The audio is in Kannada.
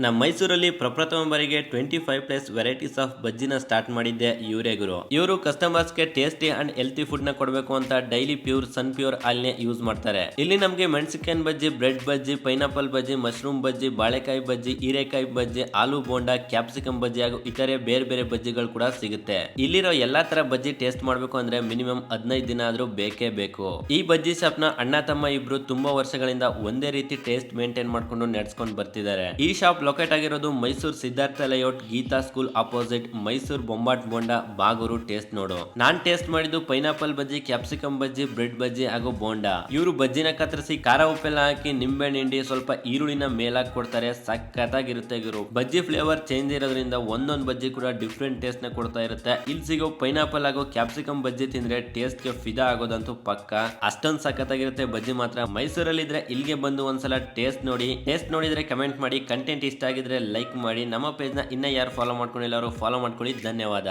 ನಮ್ಮ ಮೈಸೂರಲ್ಲಿ ಪ್ರಪ್ರಥಮ ಬಾರಿಗೆ 25+ ವೆರೈಟೀಸ್ ಆಫ್ ಬಜ್ಜಿನ ಸ್ಟಾರ್ಟ್ ಮಾಡಿದ್ದೆ ಇವರೇ ಗುರು. ಇವರು ಕಸ್ಟಮರ್ಸ್ಗೆ ಟೇಸ್ಟಿ ಅಂಡ್ ಹೆಲ್ತಿ ಫುಡ್ ನ ಕೊಡಬೇಕು ಅಂತ ಡೈಲಿ ಪ್ಯೂರ್ ಸನ್ ಪ್ಯೂರ್ ಆಯಿಲ್ ಯೂಸ್ ಮಾಡ್ತಾರೆ. ಇಲ್ಲಿ ನಮಗೆ ಮೆಣಸಿನಕಾಯಿ ಬಜ್ಜಿ, ಬ್ರೆಡ್ ಬಜ್ಜಿ, ಪೈನಾಪಲ್ ಬಜ್ಜಿ, ಮಶ್ರೂಮ್ ಬಜ್ಜಿ, ಬಾಳೆಕಾಯಿ ಬಜ್ಜಿ, ಹೀರೆಕಾಯಿ ಬಜ್ಜಿ, ಆಲೂ ಬೋಂಡಾ, ಕ್ಯಾಪ್ಸಿಕಮ್ ಬಜ್ಜಿ ಹಾಗೂ ಇತರೆ ಬೇರೆ ಬೇರೆ ಬಜ್ಜಿಗಳು ಕೂಡ ಸಿಗುತ್ತೆ. ಇಲ್ಲಿರೋ ಎಲ್ಲಾ ತರ ಬಜ್ಜಿ ಟೇಸ್ಟ್ ಮಾಡಬೇಕು ಅಂದ್ರೆ ಮಿನಿಮಮ್ 15 ದಿನ ಆದ್ರೂ ಬೇಕೇ ಬೇಕು. ಈ ಬಜ್ಜಿ ಶಾಪ್ ನ ಅಣ್ಣ ತಮ್ಮ ಇಬ್ರು ತುಂಬಾ ವರ್ಷಗಳಿಂದ ಒಂದೇ ರೀತಿ ಟೇಸ್ಟ್ ಮೇಂಟೈನ್ ಮಾಡ್ಕೊಂಡು ನಡೆಸ್ಕೊಂಡು ಬರ್ತಿದ್ದಾರೆ. ಈ ಶಾಪ್ ಲೊಕೇಟ್ ಆಗಿರೋದು Mysuru Siddhartha layout, Geetha school opposite, Mysuru ಬೊಂಬಾಟ್ ಬೋಂಡಾ, ಬಾಗೂರು. ಟೇಸ್ಟ್ ನೋಡು. ನಾನ್ ಟೇಸ್ಟ್ ಮಾಡಿದ್ದು pineapple bajji, capsicum bajji, bread bajji ಹಾಗೂ ಬೋಂಡಾ. ಇವರು ಬಜ್ಜಿನ ಕತ್ತರಿಸಿ ಖಾರ ಉಪ್ಪೆಲ್ಲ ಹಾಕಿ ನಿಂಬೆ ಹಿಂಡಿ ಸ್ವಲ್ಪ ಈರುಳ್ಳಿನ ಮೇಲಾಕ್ ಕೊಡ್ತಾರೆ. ಸಖತ್ತಾಗಿರುತ್ತೆ ಗುರು. ಬಜ್ಜಿ ಫ್ಲೇವರ್ ಚೇಂಜ್ ಇರೋದ್ರಿಂದ ಒಂದೊಂದು ಬಜ್ಜಿ ಕೂಡ ಡಿಫ್ರೆಂಟ್ ಟೇಸ್ಟ್ ನ ಕೊಡ್ತಾ ಇರುತ್ತೆ. ಇಲ್ಲಿ ಸಿಗೋ ಪೈನಾಪಲ್ ಹಾಗೂ ಕ್ಯಾಪ್ಸಿಕಮ್ ಬಜ್ಜಿ ತಿಂದ್ರೆ ಟೇಸ್ಟ್ ಗೆ ಫಿದಾ ಆಗೋದಂತೂ ಪಕ್ಕ. ಅಷ್ಟೊಂದು ಸಖತ್ತಾಗಿರುತ್ತೆ ಬಜ್ಜಿ ಮಾತ್ರ. ಮೈಸೂರಲ್ಲಿ ಇದ್ರೆ ಇಲ್ಲಿಗೆ ಬಂದು ಒಂದ್ಸಲ ಟೇಸ್ಟ್ ನೋಡಿ. ಟೇಸ್ಟ್ ನೋಡಿದ್ರೆ ಕಮೆಂಟ್ ಮಾಡಿ. ಕಂಟೆಂಟ್ ಇಷ್ಟ ಆಗಿದ್ರೆ ಲೈಕ್ ಮಾಡಿ. ನಮ್ಮ ಪೇಜ್ ನ ಇನ್ನ ಯಾರು ಫಾಲೋ ಮಾಡ್ಕೊಂಡಿಲ್ಲ ಅವರು ಫಾಲೋ ಮಾಡ್ಕೊಳ್ಳಿ. ಧನ್ಯವಾದ.